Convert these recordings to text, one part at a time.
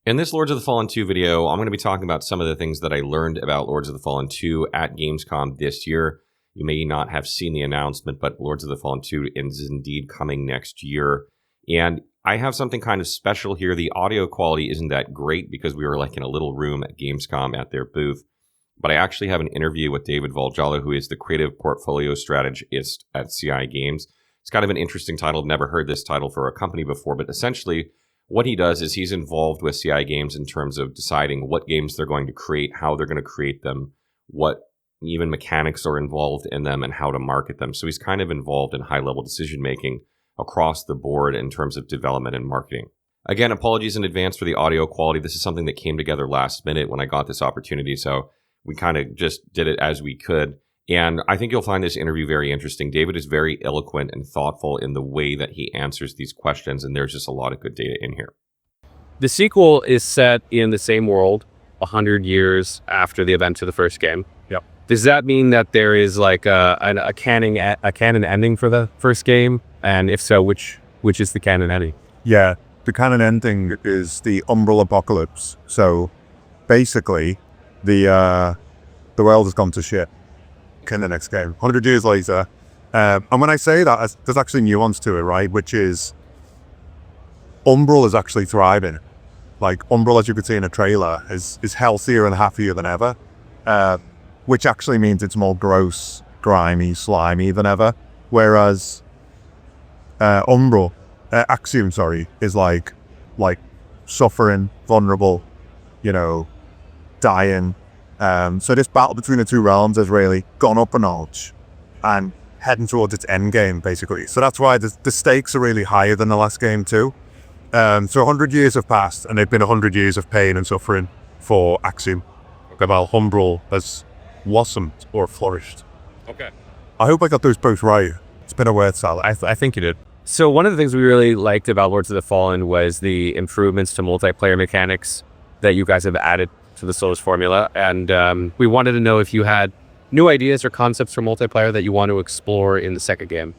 In this Lords of the Fallen 2 video, I'm going to be talking about some of the things that I learned about Lords of the Fallen 2 at Gamescom this year. You may not have seen the announcement, but Lords of the Fallen 2 is indeed coming next year. And I have something kind of special here. The audio quality isn't that great because we were like in a little room at Gamescom at their booth. But I actually have an interview with David Valjalo, who is the creative portfolio strategist at CI Games. It's kind of an interesting title. I've never heard this title for a company before, but essentially what he does is he's involved with CI Games in terms of deciding what games they're going to create, how they're going to create them, what even mechanics are involved in them, and how to market them. So he's kind of involved in high-level decision-making across the board in terms of development and marketing. Again, apologies in advance for the audio quality. This is something that came together last minute when I got this opportunity, so we kind of just did it as we could. And I think you'll find this interview very interesting. David is very eloquent and thoughtful in the way that he answers these questions, and there's just a lot of good data in here. The sequel is set in the same world 100 years after the event of the first game. Yep. Does that mean that there is like a canon ending for the first game? And if so, which is the canon ending? Yeah, the canon ending is the Umbral Apocalypse. So basically, the world has gone to shit in the next game, 100 years later. And when I say that, there's actually nuance to it, right? Which is, Umbral is actually thriving. Like, Umbral, as you could see in a trailer, is healthier and happier than ever. Which actually means it's more gross, grimy, slimy than ever. Whereas Axiom, is like suffering, vulnerable, dying. So this battle between the two realms has really gone up a notch and heading towards its end game, basically. So that's why the stakes are really higher than the last game too. So 100 years have passed, and they've been 100 years of pain and suffering for Axiom. While Umbral has blossomed or flourished. Okay. I hope I got those both right. It's been a word salad. I think you did. So one of the things we really liked about Lords of the Fallen was the improvements to multiplayer mechanics that you guys have added to the Souls formula. And we wanted to know if you had new ideas or concepts for multiplayer that you want to explore in the second game.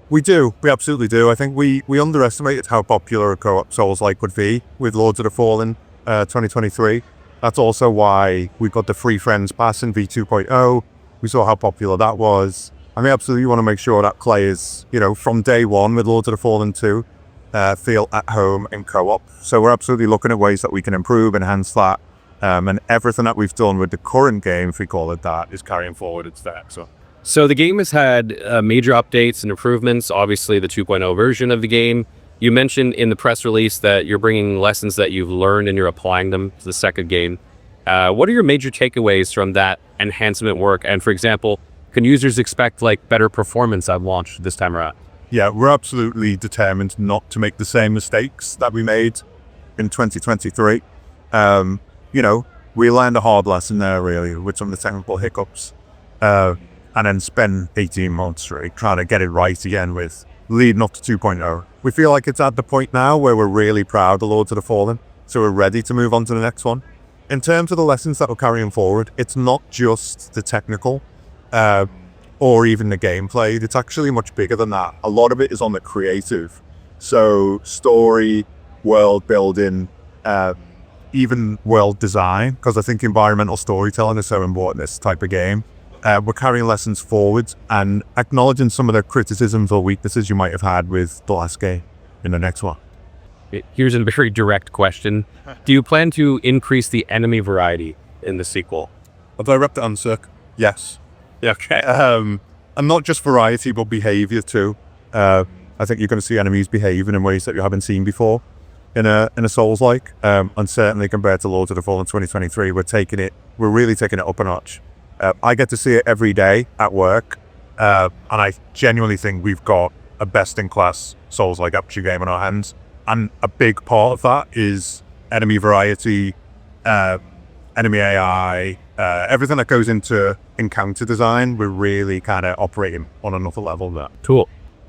We do. We absolutely do. I think we underestimated how popular a co-op Souls-like would be with Lords of the Fallen 2023. That's also why we got the Free Friends Pass in V2.0. We saw how popular that was. And we absolutely want to make sure that players, from day one with Lords of the Fallen 2, feel at home in co-op. So we're absolutely looking at ways that we can improve, enhance that. And everything that we've done with the current game, if we call it that, is carrying forward its stack. So the game has had major updates and improvements, obviously the 2.0 version of the game. You mentioned in the press release that you're bringing lessons that you've learned and you're applying them to the second game. What are your major takeaways from that enhancement work? And for example, can users expect better performance at launch this time around? Yeah, we're absolutely determined not to make the same mistakes that we made in 2023. We learned a hard lesson there, really, with some of the technical hiccups. And then spend 18 months really trying to get it right again with leading up to 2.0. We feel like it's at the point now where we're really proud of Lords of the Fallen, so we're ready to move on to the next one. In terms of the lessons that we're carrying forward, it's not just the technical or even the gameplay. It's actually much bigger than that. A lot of it is on the creative. So story, world building, even world design, because I think environmental storytelling is so important in this type of game. We're carrying lessons forward and acknowledging some of the criticisms or weaknesses you might have had with the last game in the next one. Here's a very direct question. Do you plan to increase the enemy variety in the sequel? A direct answer, yes. Okay. And not just variety, but behavior too. I think you're going to see enemies behaving in ways that you haven't seen before in a Souls-like. And certainly compared to Lords of the Fallen 2023, we're really taking it up a notch. I get to see it every day at work, and I genuinely think we've got a best-in-class Souls-like action game in our hands. And a big part of that is enemy variety, enemy AI, everything that goes into encounter design. We're really kind of operating on another level there. Cool.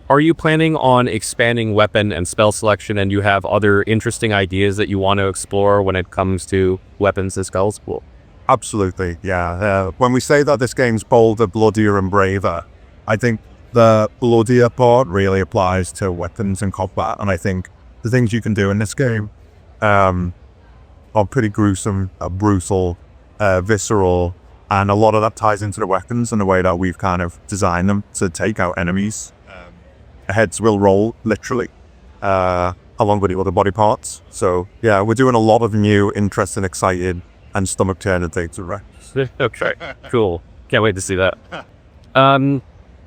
Are you planning on expanding weapon and spell selection, and you have other interesting ideas that you want to explore when it comes to weapons and spells? Cool. Absolutely, yeah. When we say that this game's bolder, bloodier, and braver, I think the bloodier part really applies to weapons and combat. And I think the things you can do in this game are pretty gruesome, brutal, visceral, and a lot of that ties into the weapons and the way that we've kind of designed them to take out enemies. Heads will roll, literally, along with the other body parts. So yeah, we're doing a lot of new, interesting, exciting, and stomach-turning things, right? Okay, cool. Can't wait to see that.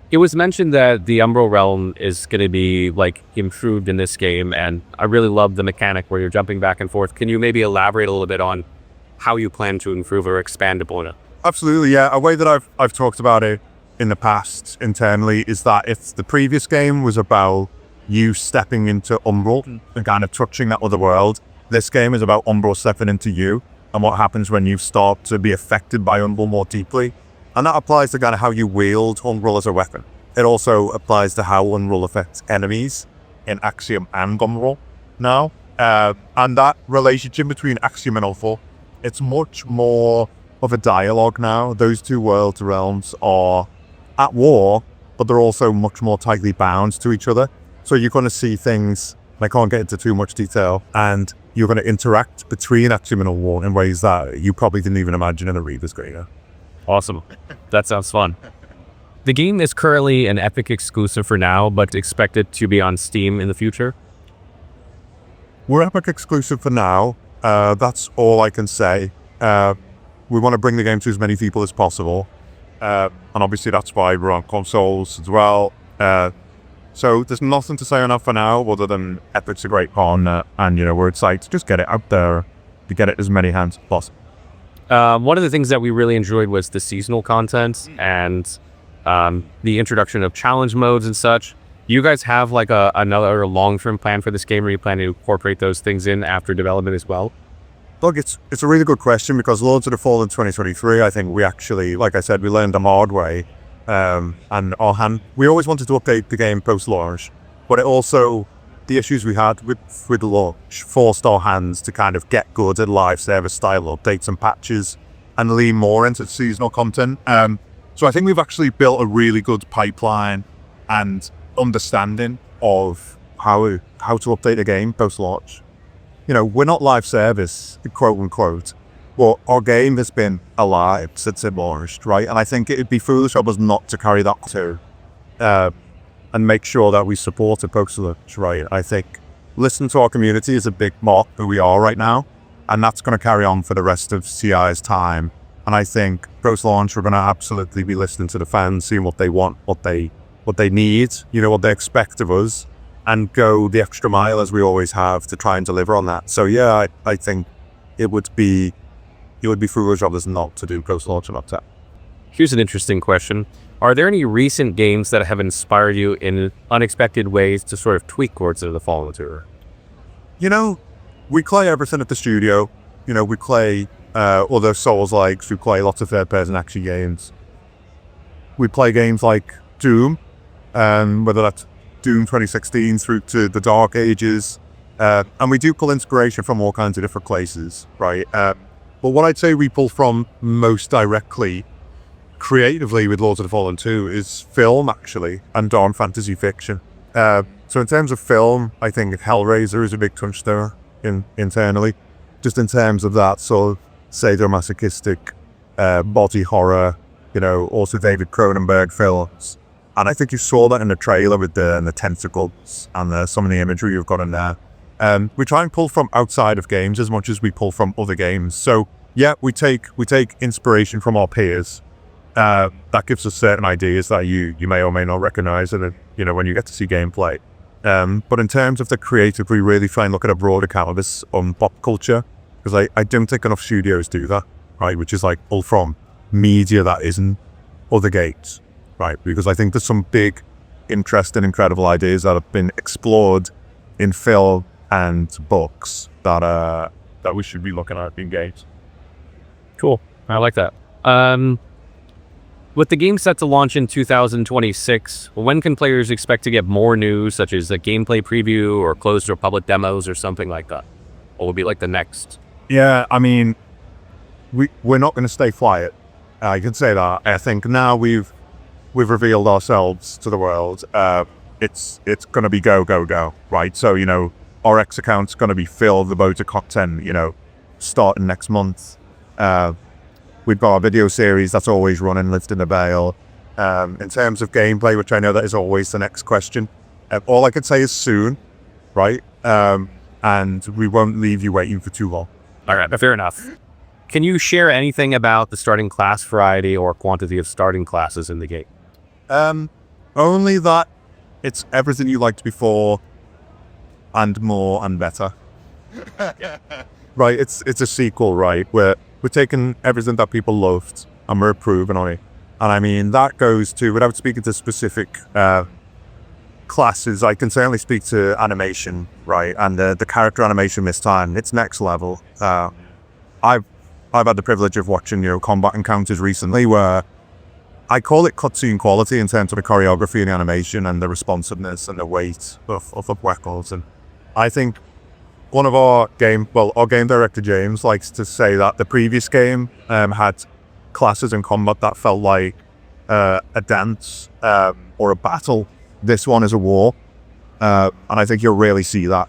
It was mentioned that the Umbral Realm is going to be like improved in this game, and I really love the mechanic where you're jumping back and forth. Can you maybe elaborate a little bit on how you plan to improve or expand upon it? Absolutely, yeah. A way that I've talked about it in the past internally is that if the previous game was about you stepping into Umbral and kind of touching that other world, this game is about Umbral stepping into you and what happens when you start to be affected by Umbral more deeply. And that applies to kind of how you wield Umbral as a weapon. It also applies to how Umbral affects enemies in Axiom and Umbral now. And that relationship between Axiom and Ulthor, it's much more of a dialogue now. Those two worlds, realms, are at war, but they're also much more tightly bound to each other. So you're going to see things, I can't get into too much detail, and you're going to interact between Axiom and Ulthor in ways that you probably didn't even imagine in a Reader's Grader. Awesome. That sounds fun. The game is currently an Epic exclusive for now, but expected to be on Steam in the future. We're Epic exclusive for now. That's all I can say. We want to bring the game to as many people as possible. And obviously that's why we're on consoles as well. So there's nothing to say on that for now, other than Epic's a great partner, and we're excited to just get it out there, to get it as many hands as possible. One of the things that we really enjoyed was the seasonal content and the introduction of challenge modes and such. You guys have like another long-term plan for this game, or you plan to incorporate those things in after development as well? Look, it's a really good question, because Lords of the Fallen 2023, I think we actually, like I said, we learned the hard way. And we always wanted to update the game post-launch, but it also, the issues we had with launch forced our hands to kind of get good at live service style updates and patches and lean more into seasonal content. So I think we've actually built a really good pipeline and understanding of how to update a game post-launch. We're not live service, quote unquote, but our game has been alive since it launched, right? And I think it'd be foolish of us not to carry that too, and make sure that we support it post-launch, right? I think listening to our community is a big mark who we are right now, and that's going to carry on for the rest of CI's time. And I think post-launch, we're going to absolutely be listening to the fans, seeing what they want, what they need, what they expect of us, and go the extra mile as we always have to try and deliver on that. So yeah, I think it would be foolish of us not to do post-launch and uptake. Here's an interesting question. Are there any recent games that have inspired you in unexpected ways to sort of tweak Lords of the Fallen tour? We play everything at the studio. We play other Souls-likes, we play lots of third-person action games. We play games like Doom, whether that's Doom 2016 through to the Dark Ages, and we do pull inspiration from all kinds of different places, right? But what I'd say we pull from most directly, creatively with Lords of the Fallen 2 is film, actually, and dark fantasy fiction. So in terms of film, I think Hellraiser is a big touchstone internally, just in terms of that sort of sadomasochistic body horror, also David Cronenberg films. And I think you saw that in the trailer with the tentacles and some of the imagery you've got in there. We try and pull from outside of games as much as we pull from other games. So yeah, we take inspiration from our peers. That gives us certain ideas that you may or may not recognize, and when you get to see gameplay. But in terms of the creative, we really try and look at a broader canvas on pop culture, because I don't think enough studios do that, right? Which is like pull from media that isn't other games, right? Because I think there's some big, interesting, incredible ideas that have been explored in film and books that we should be looking at in games. Cool. I like that. With the game set to launch in 2026, when can players expect to get more news, such as a gameplay preview or closed or public demos or something like that? What would be like the next? Yeah, I mean, we're not going to stay quiet. I can say that. I think now we've revealed ourselves to the world. It's going to be go, right? So, our X account's going to be filled with loads of content, starting next month. We've got our video series that's always running, Lived in the Vale. In terms of gameplay, which I know that is always the next question, all I can say is soon, right? And we won't leave you waiting for too long. All right, fair enough. Can you share anything about the starting class variety or quantity of starting classes in the game? Only that it's everything you liked before and more and better. Right, it's a sequel, right? We're taking everything that people loved and we're improving on it. And I mean, that goes to, without speaking to specific classes, I can certainly speak to animation, right? And the character animation this time, it's next level. I've had the privilege of watching, combat encounters recently where I call it cutscene quality in terms of the choreography and the animation and the responsiveness and the weight of the weapons. And I think one of our game director, James, likes to say that the previous game had classes and combat that felt like a dance or a battle. This one is a war. And I think you'll really see that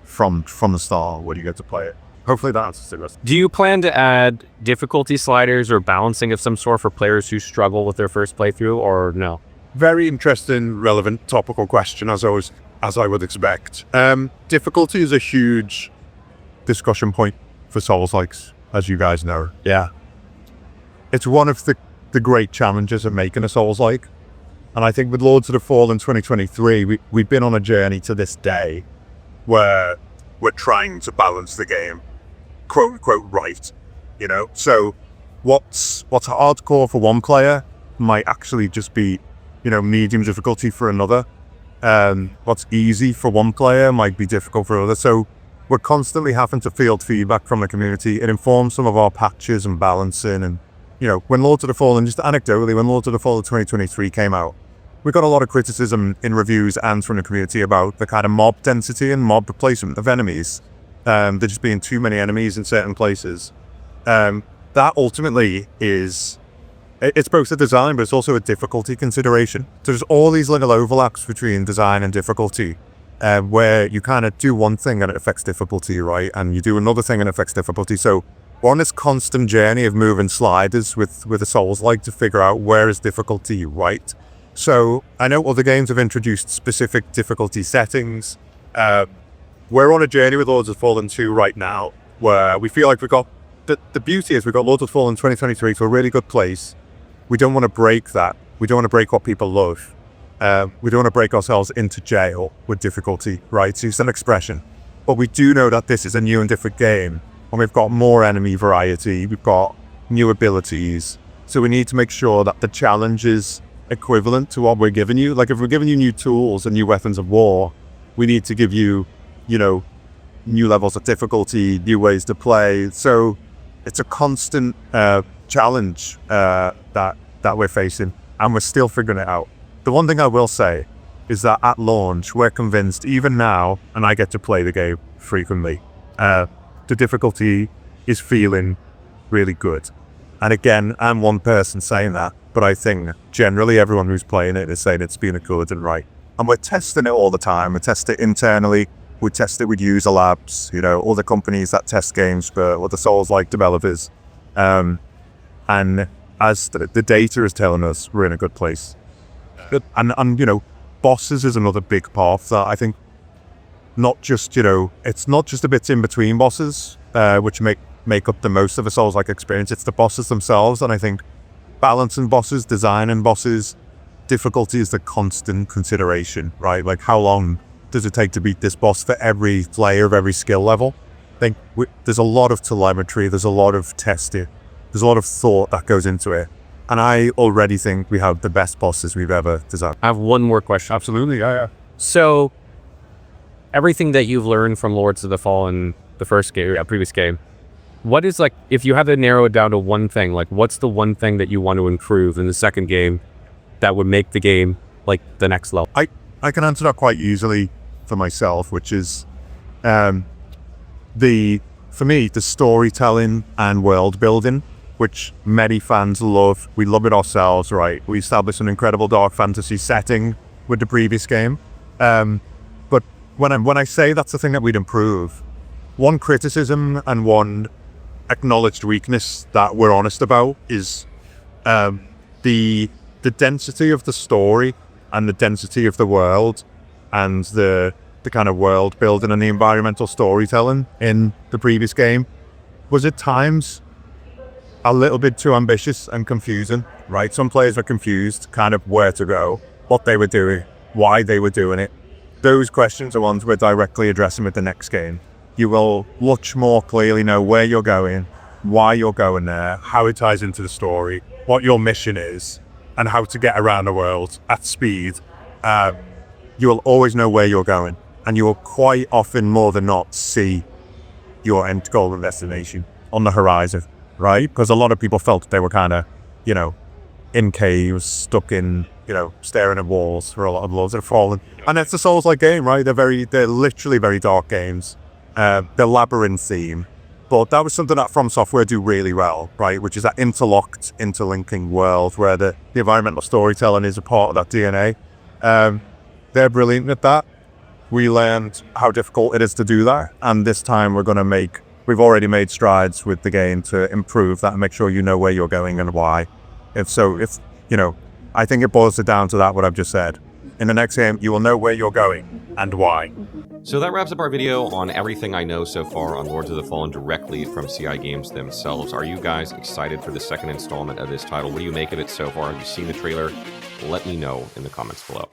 from the start when you get to play it. Hopefully that answers the rest. Do you plan to add difficulty sliders or balancing of some sort for players who struggle with their first playthrough, or no? Very interesting, relevant, topical question, as I would expect. Difficulty is a huge discussion point for Souls-likes, as you guys know. Yeah. It's one of the great challenges of making a Souls-like. And I think with Lords of the Fallen 2023, we've been on a journey to this day where we're trying to balance the game, quote unquote, right. So what's hardcore for one player might actually just be, medium difficulty for another. What's easy for one player might be difficult for others. So we're constantly having to field feedback from the community. It informs some of our patches and balancing. And, when Lords of the Fallen, just anecdotally, when Lords of the Fallen 2023 came out, we got a lot of criticism in reviews and from the community about the kind of mob density and mob placement of enemies. There just being too many enemies in certain places. That ultimately it's both a design, but it's also a difficulty consideration. So there's all these little overlaps between design and difficulty, where you kind of do one thing and it affects difficulty, right? And you do another thing and it affects difficulty. So we're on this constant journey of moving sliders with a Souls-like to figure out where is difficulty right. So I know other games have introduced specific difficulty settings. We're on a journey with Lords of the Fallen 2 right now, where we feel like we've got, the beauty is we've got Lords of the Fallen 2023 to a really good place. We don't want to break that. We don't want to break what people love. We don't want to break ourselves into jail with difficulty, right? To use an expression. But we do know that this is a new and different game, and we've got more enemy variety, we've got new abilities. So we need to make sure that the challenge is equivalent to what we're giving you. Like if we're giving you new tools and new weapons of war, we need to give you, new levels of difficulty, new ways to play. So it's a constant challenge that we're facing, and we're still figuring it out. The one thing I will say is that at launch, we're convinced, even now, and I get to play the game frequently, the difficulty is feeling really good. And again, I'm one person saying that, but I think generally everyone who's playing it is saying it's been good and right. And we're testing it all the time. We test it internally. We test it with user labs, other companies that test games for other Souls-like developers. And as the data is telling us, we're in a good place. And bosses is another big part of that. I think not just, it's not just the bits in between bosses, which make up the most of a Souls-like experience. It's the bosses themselves. And I think balancing bosses, designing bosses, difficulty is the constant consideration, right? Like how long does it take to beat this boss for every player of every skill level? I think there's a lot of telemetry, there's a lot of testing, there's a lot of thought that goes into it. And I already think we have the best bosses we've ever designed. I have one more question. Absolutely, yeah. So, everything that you've learned from Lords of the Fallen, the first game, previous game, what is if you had to narrow it down to one thing, what's the one thing that you want to improve in the second game that would make the game the next level? I can answer that quite easily for myself, which is for me, the storytelling and world building, which many fans love. We love it ourselves, right? We established an incredible dark fantasy setting with the previous game. But when I say that's the thing that we'd improve, one criticism and one acknowledged weakness that we're honest about is the density of the story and the density of the world and the kind of world building and the environmental storytelling in the previous game was at times a little bit too ambitious and confusing, right? Some players were confused kind of where to go, what they were doing, why they were doing it. Those questions are ones we're directly addressing with the next game. You will much more clearly know where you're going, why you're going there, how it ties into the story, what your mission is, and how to get around the world at speed. You will always know where you're going, and you will quite often, more than not, see your end goal and destination on the horizon, right? Because a lot of people felt they were kind of, in caves, stuck in, staring at walls for a lot of Lords of the Fallen. And it's a Souls-like game, right? They're literally very dark games. They're labyrinth theme. But that was something that From Software do really well, right? Which is that interlocked, interlinking world where the environmental storytelling is a part of that DNA. They're brilliant at that. We learned how difficult it is to do that. And this time we've already made strides with the game to improve that and make sure you know where you're going and why. I think it boils it down to that, what I've just said. In the next game, you will know where you're going and why. So that wraps up our video on everything I know so far on Lords of the Fallen directly from CI Games themselves. Are you guys excited for the second installment of this title? What do you make of it so far? Have you seen the trailer? Let me know in the comments below.